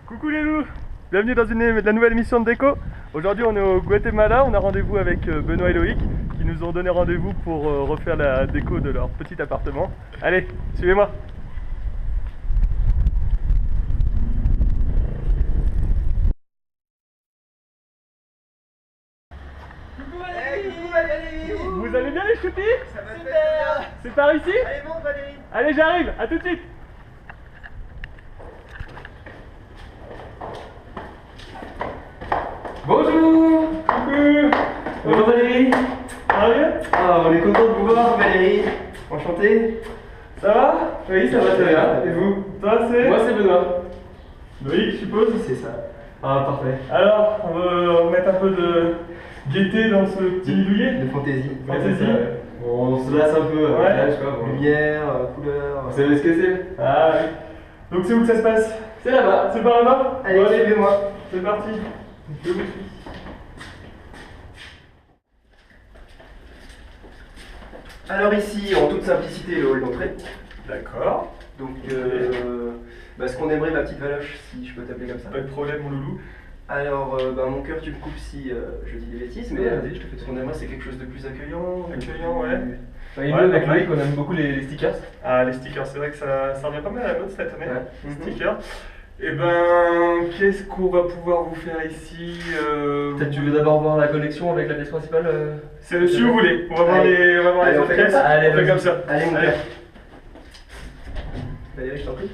Coucou les loups, bienvenue dans la nouvelle émission de déco. Aujourd'hui on est au Guatemala, on a rendez-vous avec Benoît et Loïc qui nous ont donné rendez-vous pour refaire la déco de leur petit appartement. Allez, suivez-moi. Vous allez bien les choutis? Super. C'est par ici? Allez, monte Valérie. Allez, j'arrive, à tout de suite. Bonjour. Coucou. Bonjour Valérie. Ça va bien? Ah, on est content de vous voir Valérie. Enchanté. Ça va? Oui, ça va très bien. Et vous? Toi c'est? Moi c'est Benoît. Loïc, je suppose? C'est ça. Ah, parfait. Alors, on va mettre un peu de gaieté dans ce petit douillet. De fantaisie. Fantaisie. Ouais, c'est ça. On se lasse un peu. Ouais. Là, je sais pas, bon. Lumière, couleur. Vous savez ce que c'est? Ah oui. Donc c'est où que ça se passe? C'est là-bas. C'est par là-bas? Allez, Bon, suivez-moi. c'est parti. Je vous suis. Alors ici, en toute simplicité, le hall d'entrée. D'accord. Donc, ce qu'on aimerait, ma petite Valoche, si je peux t'appeler comme ça. Pas de problème mon loulou. Alors, mon cœur, tu me coupes si je dis des bêtises, mais Ouais. vas-y, je te fais ce qu'on aimerait, c'est quelque chose de plus accueillant. Accueillant, ouais. Et Ouais, nous, avec pareil. Loïc, on aime beaucoup les stickers. Ah les stickers, c'est vrai que ça revient pas mal à la mode cette année. Ouais. Les stickers. Et ben, qu'est-ce qu'on va pouvoir vous faire ici Peut-être tu veux d'abord voir la collection avec la pièce principale C'est si vous voulez. On va voir Allez. les, on va voir les Allez, on autres fait comme pièces. ça. Allez, on fait vas-y. comme ça. Allez, mon Allez. gars. Valérie, je t'en prie.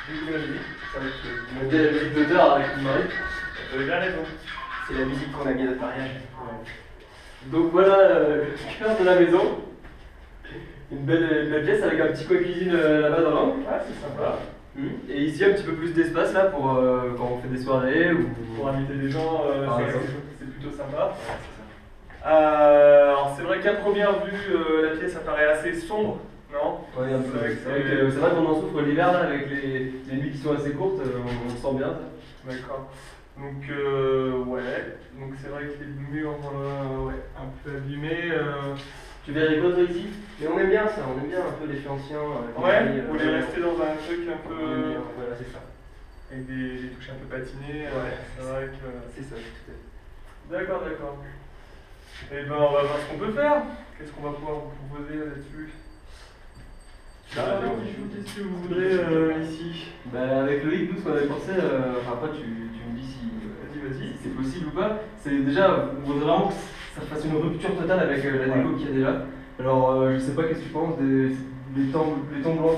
Ça va être monter la musique d'auteur avec mon mari. Vous avez bien raison. C'est la musique qu'on a mis à notre mariage. Donc voilà le cœur de la maison. Une belle pièce avec un petit coin cuisine là-bas dans l'angle. Ah c'est sympa. Et ici un petit peu plus d'espace là pour quand on fait des soirées ou Pour inviter des gens, Par c'est exemple. c'est plutôt sympa. Alors c'est vrai qu'à première vue, la pièce apparaît assez sombre, non? Ouais, un peu. C'est vrai que C'est vrai qu'on en souffre l'hiver là avec les nuits qui sont assez courtes, on le sent bien. D'accord. Donc ouais, donc c'est vrai que les murs, ouais, un peu abîmés. Tu verrais quoi toi ici? Mais on aime bien ça, on aime bien un peu l'effet ancien. Ouais, vous voulez rester dans un truc un peu Voilà, c'est ça. avec des touches un peu patinées. Ouais. C'est vrai que. C'est ça, tout à fait. D'accord, d'accord. Et ben on va voir ce qu'on peut faire. Qu'est-ce qu'on va pouvoir vous proposer là-dessus? Alors, qu'est-ce que vous voudrez ici? Bah, avec Loïc, nous ce qu'on avait pensé, enfin après tu me dis si, Vas-y. si c'est possible ou pas, c'est déjà, on voudrait vraiment que ça fasse une rupture totale avec la déco qu'il y a déjà. Alors je sais pas qu'est-ce que tu penses des tons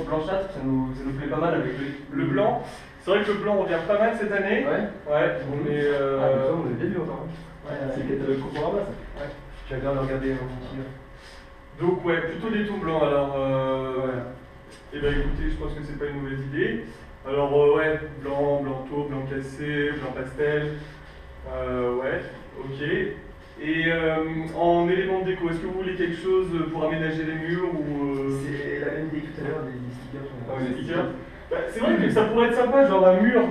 blanchâtres, ça nous plaît pas mal avec Loïc. Le blanc, c'est vrai que le blanc revient pas mal cette année. Ouais. Ouais, mais Ah, mais ça, on est bien vu encore. Hein. C'est le catalogue Conforama ça. ouais. Tu as bien de regarder un petit. Donc ouais, plutôt des tons blancs alors. Et ben écoutez, je pense que c'est pas une mauvaise idée. Alors ouais, blanc, blanc taupe, blanc cassé, blanc pastel. Ouais, ok. Et en élément de déco, est-ce que vous voulez quelque chose pour aménager les murs ou C'est la même idée que tout à l'heure des stickers. des stickers? Bah, c'est vrai que ça pourrait être sympa, genre un mur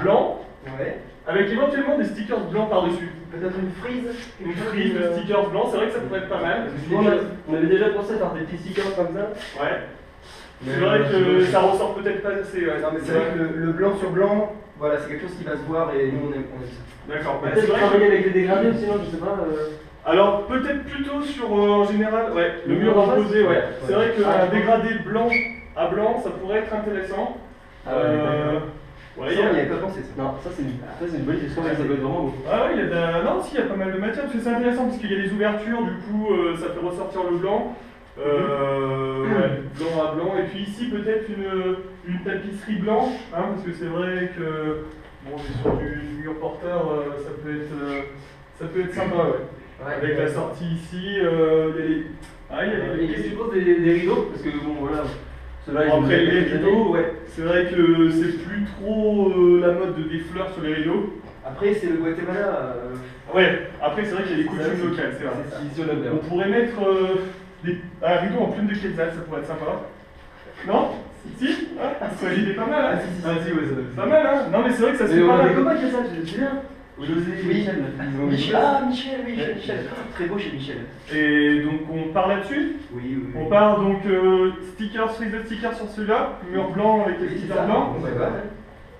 blanc Ouais. avec éventuellement des stickers blancs par-dessus. Peut-être une frise. Une frise de stickers blancs, c'est vrai que ça pourrait être pas mal. On avait déjà pensé à faire des petits stickers comme ça. Ouais. C'est Mais, vrai que ça ressort peut-être pas assez. Ouais. Non, mais c'est vrai que le blanc sur blanc, voilà, c'est quelque chose qui va se voir et nous on aime ça. D'accord. Bah, c'est Peut-être vrai travailler que- avec des dégradés sinon je sais pas. Alors peut-être plutôt sur en général, ouais, le Le mur mur en face. opposé, ouais. Ouais. C'est vrai Ah, qu'un je dégradé blanc à blanc, ça pourrait être intéressant. Ah ouais, d'accord. Ouais, Ça, il y a- on n'y avait pas pensé ça. Non, ça c'est une bonne idée, je trouve que ça peut être vraiment beau. Ah ouais, il y a non, si, il y a pas mal de matière, parce que c'est intéressant, parce qu'il y a les ouvertures, du coup, ça fait ressortir le blanc. Ouais, blanc à blanc. Et puis ici, peut-être une tapisserie blanche, hein, parce que c'est vrai que, bon, on est sur du mur porteur, ça peut être sympa, ouais. Avec la sortie ici, il y a les... Ah, il y a Et qu'est-ce que tu penses des rideaux? Parce que bon voilà, ceux-là Bon, après ont les quelques rideaux, années. ouais, c'est vrai que c'est plus trop la mode des fleurs sur les rideaux. Après, c'est le Guatemala. Ouais, après c'est vrai qu'il y a des coutumes c'est- locales, c'est vrai. c'est ça. Ici on aime bien. On pourrait mettre un rideau en plume de quetzal, ça pourrait être sympa. Non? Si? Ah, c'est une idée pas mal, hein? Ah, si, si, si. Ah si ouais ça doit Pas mal, hein? Non mais c'est vrai que ça se Mais fait on pas avait mal. comment que ça, je sais bien. José, Oui. Michel. Ils ont Michel. Ah, Michel, oui, Michel. Très beau chez Michel. Et donc on part là-dessus. Oui, oui. On part donc stickers, frise de stickers sur celui-là, mur blanc avec les Oui, c'est stickers ça. blancs. Bon, bah,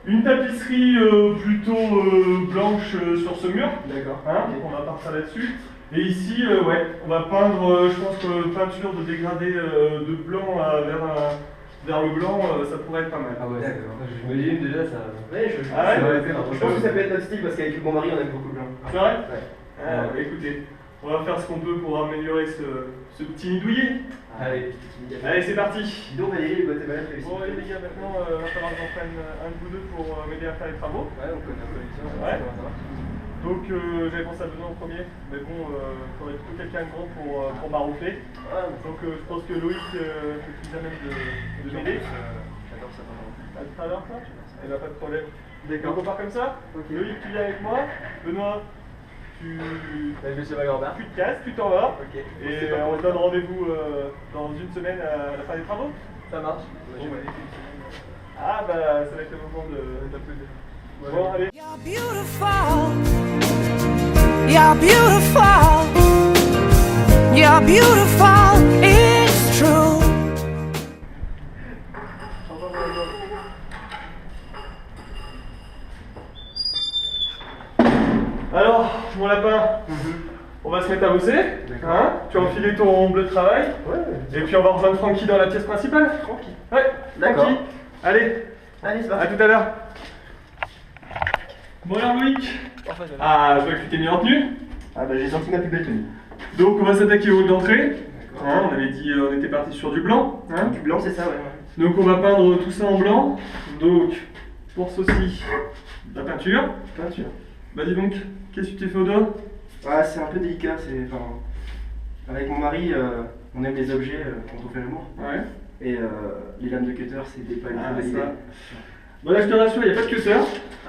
Une tapisserie plutôt blanche sur ce mur. D'accord. Hein, on va partir là-dessus. Et ici, ouais, on va peindre, je pense que peinture de dégradé de blanc vers le blanc, ça pourrait être pas mal. Ah ouais, D'accord. j'imagine déjà ça. Ouais, Ah ouais, je pense que ça peut être notre style parce qu'avec mon mari, on aime beaucoup le blanc. C'est vrai? Ouais. Ah, bah, écoutez, on va faire ce qu'on peut pour améliorer ce petit nidouillé. Allez. Allez, c'est parti. Dis donc, Valérie, Guatemala, réussi. Bon, allez les gars, maintenant, il va falloir que j'en prenne un de vous deux pour m'aider à faire les travaux. Ouais, on connaît un peu ça. Ouais. Donc, j'avais pensé à Benoît en premier, mais bon, il faudrait plutôt quelqu'un de grand pour m'arroufler. Donc, je pense que Loïc est plus à même de m'aider. J'adore ça. À tout à l'heure, ça? Eh ben, pas de problème. D'accord. Donc, on part comme ça. Ok. Loïc, tu viens avec moi. Benoît, tu Je vais chez ma grand-mère. te casses, tu t'en vas. Ok. Et on se donne rendez-vous dans une semaine à la fin des travaux. Ça marche. Ah bah ça va être le moment d'applaudir. Bon allez. You're beautiful. You're beautiful. You're beautiful. It's true. Alors, mon lapin, on va se mettre à bosser. D'accord. Hein, tu as enfilé ton bleu de travail. Ouais. Et puis on va rejoindre Francky dans la pièce principale. Tranquille. Ouais, D'accord. Francky. Allez, Allez, c'est à parti. tout à l'heure. Bon alors Loïc. Ah, je vois que tu t'es mis en tenue. Ah bah j'ai sorti ma plus belle tenue. Donc on va s'attaquer au hall d'entrée. D'accord. Hein, on avait dit on était parti sur du blanc. Hein. Du blanc, c'est ça, ouais. Donc on va peindre tout ça en blanc. Donc pour ceci, la peinture. Peinture. Bah dis donc, qu'est-ce que tu t'es fait au doigt? Ah, c'est un peu délicat, c'est. Enfin. Avec mon mari, on aime les objets quand on fait l'amour. Ouais. Et les lames de cutter, c'était pas une Ah, bonne idée. ça. Bon là je te rassure, il n'y a pas de cutter.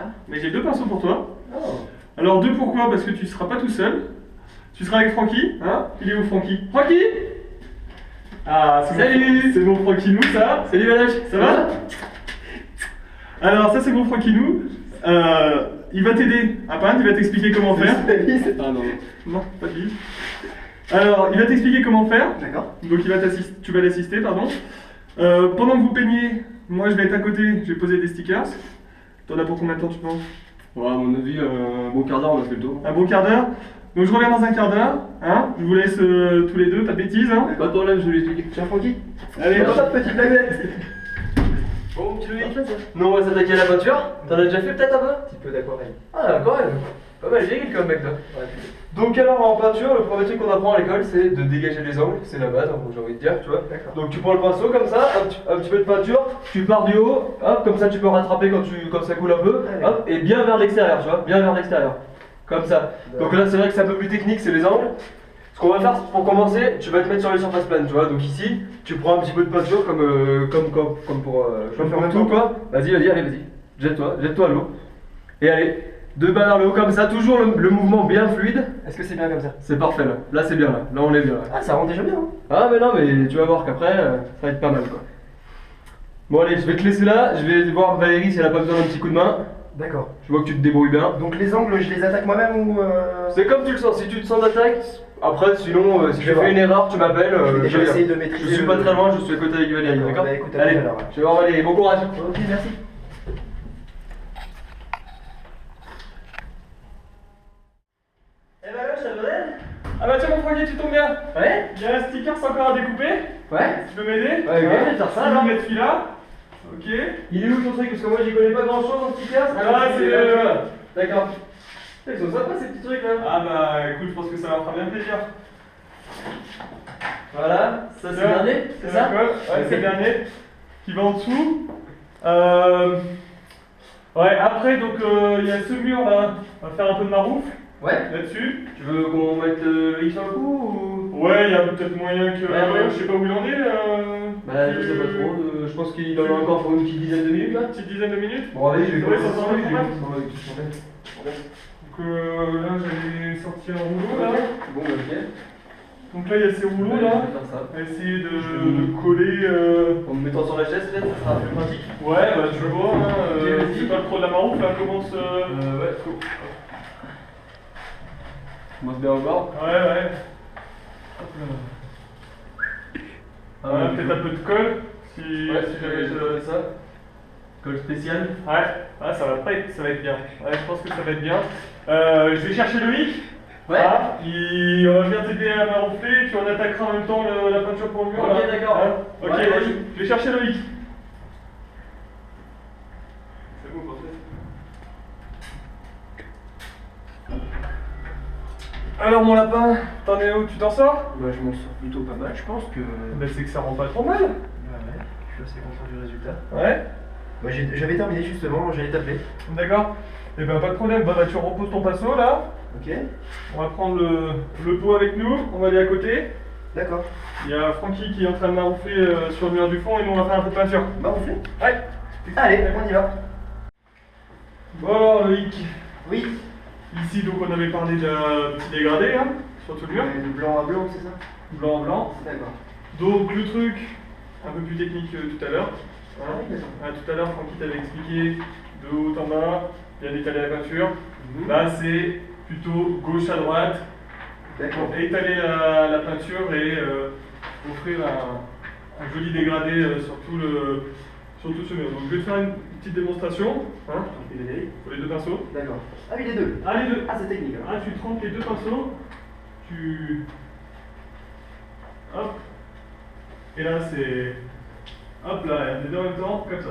Ah. Mais j'ai deux pinceaux pour toi. Oh. Alors deux pourquoi? Parce que tu seras pas tout seul. Tu seras avec Francky. Hein? Il est où Francky? Francky! Ah, salut! C'est mon Francky-nous ça. Salut Valèche, ça va? Alors ça c'est mon Francky-nous. Il va t'aider à peindre, il va t'expliquer comment faire. Ah non. Non, pas de bise. Alors, il va t'expliquer comment faire. D'accord. Donc, tu vas l'assister, pardon. Pendant que vous peignez, moi je vais être à côté, je vais poser des stickers. T'en as pour combien de temps, tu penses? Ouais, à mon avis, un bon quart d'heure, on a fait le tour. Un bon quart d'heure. Donc, je reviens dans un quart d'heure. Hein, je vous laisse tous les deux, pas de bêtises. Hein. Pas de problème, je vais lui expliquer. Tiens, Francky. Allez, Hop, hop, petite baguette. Bon, petit Loïc. Nous, on va s'attaquer à la peinture. T'en as déjà fait peut-être un peu? Un petit peu d'aquarelle. Ah, d'accord, pas mal, j'ai comme mec, toi. Donc, alors en peinture, le premier truc qu'on apprend à l'école, c'est de dégager les angles. C'est la base, hein, j'ai envie de dire, tu vois. D'accord. Donc, tu prends le pinceau comme ça, un petit peu de peinture, tu pars du haut, hop, comme ça tu peux rattraper quand ça coule un peu, Allez. hop, et bien vers l'extérieur, tu vois, bien vers l'extérieur. Comme ça. Donc là, c'est vrai que c'est un peu plus technique, c'est les angles. Ce qu'on va faire, c'est pour commencer, tu vas te mettre sur les surfaces planes, tu vois. Donc ici, tu prends un petit peu de peinture comme pour tout, quoi. Vas-y, allez. Jette-toi à l'eau. Et allez, deux balles vers le haut comme ça, toujours le mouvement bien fluide. Est-ce que c'est bien comme ça? C'est parfait là. Là, c'est bien là. Là, on est bien là. Ah, ça rend déjà bien. Hein. Ah, mais non, mais tu vas voir qu'après, ça va être pas mal, quoi. Bon, allez, je vais te laisser là. Je vais voir Valérie si elle a pas besoin d'un petit coup de main. D'accord. Je vois que tu te débrouilles bien. Donc les angles, je les attaque moi-même ou C'est comme tu le sens. Si tu te sens d'attaque, après, sinon, si Je je vais voir. fais une erreur, tu m'appelles. Je vais déjà viens. essayer de maîtriser Je suis pas très loin, je suis à côté avec Valérie, d'accord? Bah, écoute, à Allez, tout à l'heure, ouais. je vais voir Valérie. Bon courage. Ok, merci. Eh ben là, ça va? Ah bah tiens mon Francky, tu tombes bien. Ouais? Il y a un sticker encore à découper. Ouais? Tu peux m'aider? Ouais, ok, je vais faire ça, alors. mettre celui-là. Ok. Il est où ton truc? Parce que moi, j'y connais pas grand chose en stickers. Ah, c'est D'accord. Ils sont sympas ces petits trucs là. Ah bah écoute, je pense que ça leur fera bien plaisir. Voilà, ça c'est le dernier, c'est ça? Ouais, c'est le dernier. Qui va en dessous. Ouais, après, donc il y a ce mur là. On va faire un peu de marouf Ouais. là-dessus. Tu veux qu'on mette le X sur le coup ou... Ouais, il y a peut-être moyen que. Ouais. Je sais pas où il en est. Bah, je sais pas trop. Je pense qu'il en a encore pour une petite dizaine de minutes là. Une petite dizaine de minutes. Bon, allez, je vais Ouais, commencer ça sans s'en lui, va, je vais ça commencer avec tout ce qu'on fait. Donc là, j'avais sorti un rouleau là. Bon, bah, ok. Donc là, il y a ces rouleaux Ouais, là. je vais faire ça. On va essayer de coller. En me mettant sur la chaise, peut-être, ça sera plus pratique. Ouais, bah tu vois, hein, Ok, vas-y. c'est pas trop de la marouf là, commence. Ouais. commence bien encore. Ouais, ouais. Hop là. Ouais, peut-être un peu de colle, si jamais je... ça. Colle spéciale. Ouais, ça va être bien. Ouais, je pense que ça va être bien. Je vais chercher Loïc. Ouais. Ah, il va venir t'aider à m'enronfler, puis on attaquera en même temps la peinture pour le mur. Ok, là. d'accord. Hein, ok, Ouais, vas-y. je vais chercher Loïc. C'est bon, parfait. Alors mon lapin, t'en es où? Tu t'en sors? Bah, je m'en sors plutôt pas mal, je pense que. Ben c'est que ça rend pas trop mal. Bah ouais, je suis assez content du résultat. Ouais. Bah, j'avais terminé justement, j'allais t'appeler. D'accord. Et ben pas de problème, bah, tu reposes ton pinceau là. Ok. On va prendre le pot avec nous, on va aller à côté. D'accord. Il y a Francky qui est en train de maroufler sur le mur du fond et nous on va faire un peu de peinture. Bah, on fait. Ouais. Allez, on y va. Bon alors Loïc, Oui. ici donc on avait parlé d'un petit dégradé hein, sur tout le mur. De blanc à blanc, c'est ça? Blanc en blanc. D'accord. Donc le truc, un peu plus technique que tout à l'heure. Hein. Ah oui, d'accord. Tout à l'heure Francky t'avait expliqué de haut en bas, bien étaler la peinture. Là c'est plutôt gauche à droite. D'accord. Étaler la peinture et offrir un joli dégradé sur tout ce mur. Donc je vais te faire une petite démonstration hein, pour les deux pinceaux. D'accord. Ah oui, les deux. Ah les deux. Ah, c'est technique. Hein. Ah tu trempes les deux pinceaux, tu... Hop. Et là c'est... Hop là, les deux en même temps, comme ça.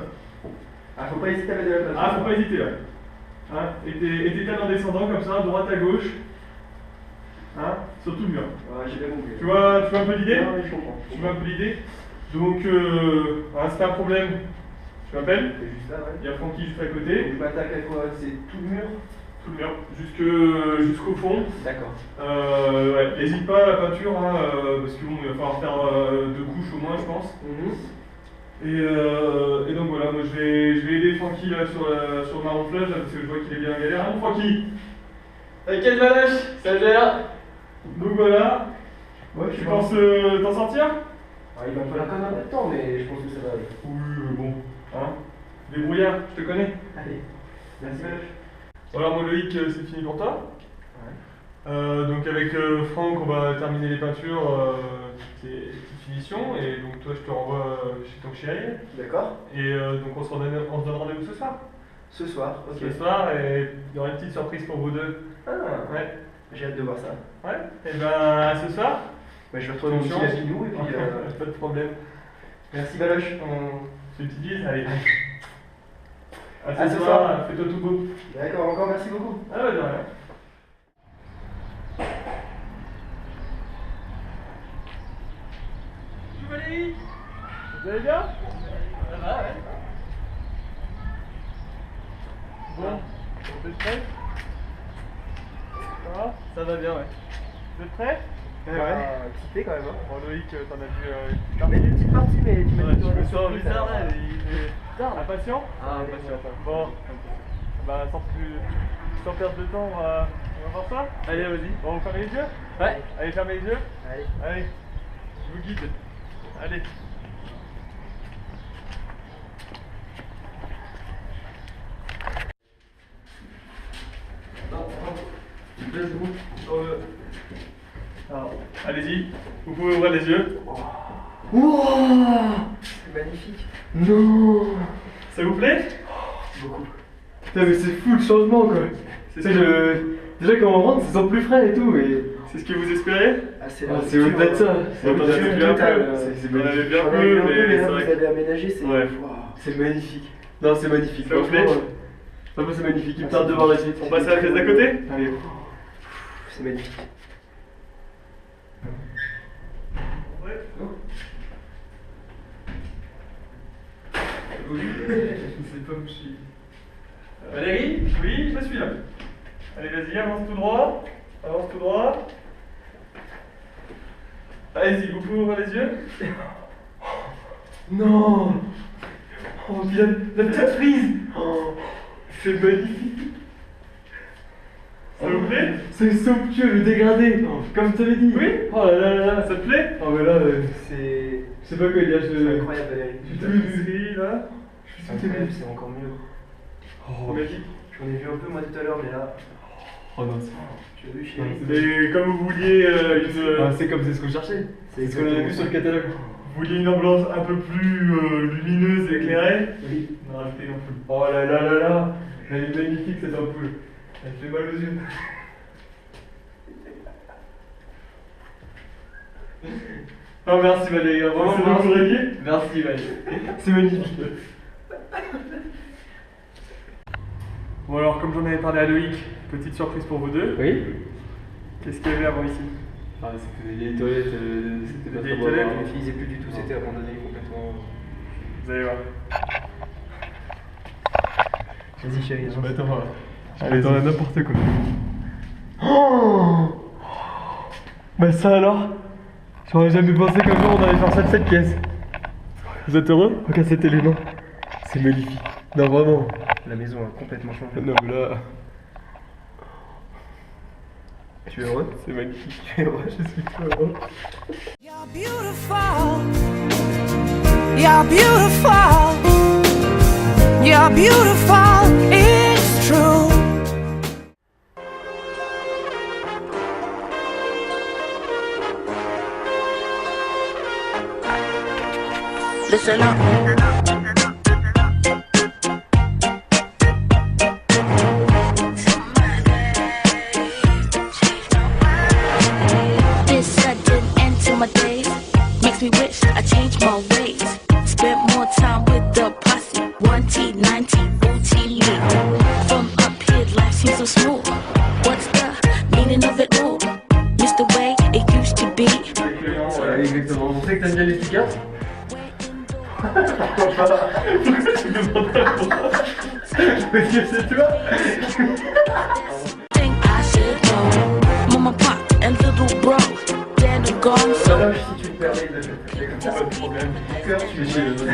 Ah, faut pas hésiter à mettre de la place. Ah faut pas hésiter là. Hein, et t'étales en descendant comme ça, droite à gauche. Hein, sur tout le mur. Ouais, j'ai bien compris. Tu vois un peu l'idée? Ah oui, je comprends. Tu vois un peu l'idée? Donc, hein, si t'as un problème, tu m'appelles. C'est juste là, ouais. Il y a Francky juste à Donc, côté. je m'attaque à quoi? C'est tout le mur? Tout le mur, jusqu'au fond. D'accord. Ouais, n'hésite pas à la peinture, hein, parce qu'il va falloir faire deux couches au moins, je pense. Et donc voilà, moi je vais aider Francky là sur le maronflage, là, parce que je vois qu'il est bien en galère. Hein, Francky? T'inquiète, Valoche, ça gère. Donc voilà. Ouais, Tu penses t'en sortir? Ah, il va falloir quand même un peu de temps, mais je pense que ça va aller. Oui, bon. Hein, débrouillard, je te connais. Allez. Merci, Valoche. Voilà, moi Loïc, c'est fini pour toi. Donc avec Franck, on va terminer les peintures, toutes les petites finitions, et donc toi je te renvoie chez ton chéri. D'accord. Et donc on se donne rendez-vous ce soir. Ce soir, ok. Ce soir, et il y aura une petite surprise pour vous deux. Ah, Ouais. j'ai hâte de voir ça. Ouais. Et ben à ce soir. Bah, je vais retrouver mon petit Confiance. lapinou et puis. Pas de problème. Merci, Valoche. On se fait une petite bise, allez. À À ce ce soir, soir. fais-toi tout beau. D'accord, encore merci beaucoup. Ah ouais, de rien. Vous allez bien? Ça va, ouais. Bon, vous êtes prêts? Ça va? Ça va bien, ouais. Vous êtes prêts? Excité quand même. Hein. Bon, Loïc, t'en as vu J'en ai une petite partie, mais tu m'as Ouais, dit je que me tu sens bizarre là, il est impatient? Ah, impatient. Bon, bah sans perdre de temps, on va voir ça? Allez, vas-y. Bon, vous fermez les yeux? Ouais. Allez, fermez les yeux. Allez. Allez, je vous guide. Allez. Alors, allez-y, vous pouvez ouvrir les yeux. Wouah, c'est magnifique. Non. Ça vous plaît? Beaucoup. Putain, mais c'est fou le changement quoi. C'est Tu sais, déjà quand on rentre, ça sent plus frais et tout, mais. C'est ce que vous espérez? Ah, c'est Ah, c'est au-delà de ça. On en avait bien peu. C'est On en avait magnifique. bien J'en ai peu, vu un peu, mais mais c'est là, vrai vous avez aménagé, c'est. Ouais. Waouh. C'est magnifique. Non, c'est magnifique. Ça vous plaît? Franchement, franchement, c'est magnifique. Il me tarde de voir la suite. On passe à la pièce d'à côté? Allez. C'est magnifique. Je sais pas où je suis. Valérie? Oui, je suis là. Allez, vas-y, avance tout droit. Avance tout droit. Allez-y, vous pouvez ouvrir les yeux? Non. Oh, bien, la petite frise. Oh, c'est magnifique. Ça vous plaît? C'est somptueux, le dégradé. Comme tu avais dit. Oui? Oh là là là là. Ça te plaît? Oh, mais là, C'est. je sais pas quoi dire. C'est incroyable, Valérie. Je suis tout gris là. C'est incroyable, c'est encore mieux. Oh, Magique. J'en ai vu un peu moi tout à l'heure, mais là. Oh non, Tu as vu, chérie? Mais comme vous vouliez c'est comme c'est ce qu'on cherchait. C'est ce qu'on avait vu sur le catalogue. vous vouliez une ambiance un peu plus lumineuse et éclairée, Oui. on a rajouté une ampoule. Oh là là là là. Elle est magnifique cette ampoule. Elle fait mal aux yeux. Oh merci Valérie, vraiment C'est bon, vous merci. réglez? Merci Valérie. C'est magnifique. Bon alors, comme j'en avais parlé à Loïc, petite surprise pour vous deux. Oui. Qu'est-ce qu'il y avait avant ici? Ah, c'était des vieilles toilettes, c'était Des pas vieilles très toilettes, bon. On n'utilisait plus du tout, c'était abandonné complètement. Vous allez voir. Vas-y, chérie. Bah, attends, voilà. Allez, dans la n'importe quoi. Oh bah ça alors. J'aurais jamais pensé qu'un jour on allait faire ça de cette pièce. Vous êtes heureux? Regarde cet élément. C'est magnifique. Non vraiment. La maison a complètement changé. Non mais là. Tu es heureux? C'est magnifique. Tu es heureux, je suis trop heureux. You're beautiful. You're beautiful. You're beautiful. It's true. Listen up. This sudden end to my days makes me wish I changed my ways. Spent more time with the posse, 1T, 90, OT me. From up here, life seems so smooth. What's the meaning of it all? Miss the way it used to be. Voilà, exactement. On sait que t'aimes bien les stickers. Parce que c'est toi. Think I should know. Mama, pop, and little bro, dead or gone, so. Alors, si tu me permets de faire comme ça, Pas de problème. cœur, tu me dis.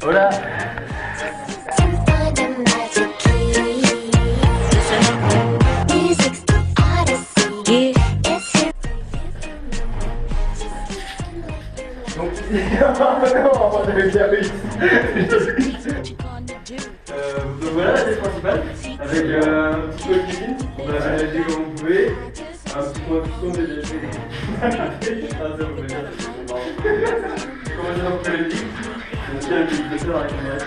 Voilà. Yeah. Donc, Non, on avait bien réussi. Donc voilà la pièce principale, avec un petit peu de cuisine, on a aménagé comme on pouvait, un petit point de piston dévié. Ah ça vous fait bien, c'est bon. Comment dire après les pics, donc là le ventilateur avec un reste.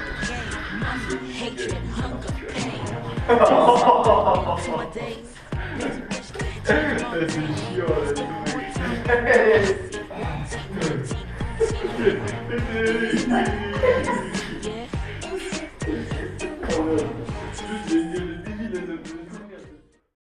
C'est chiant là,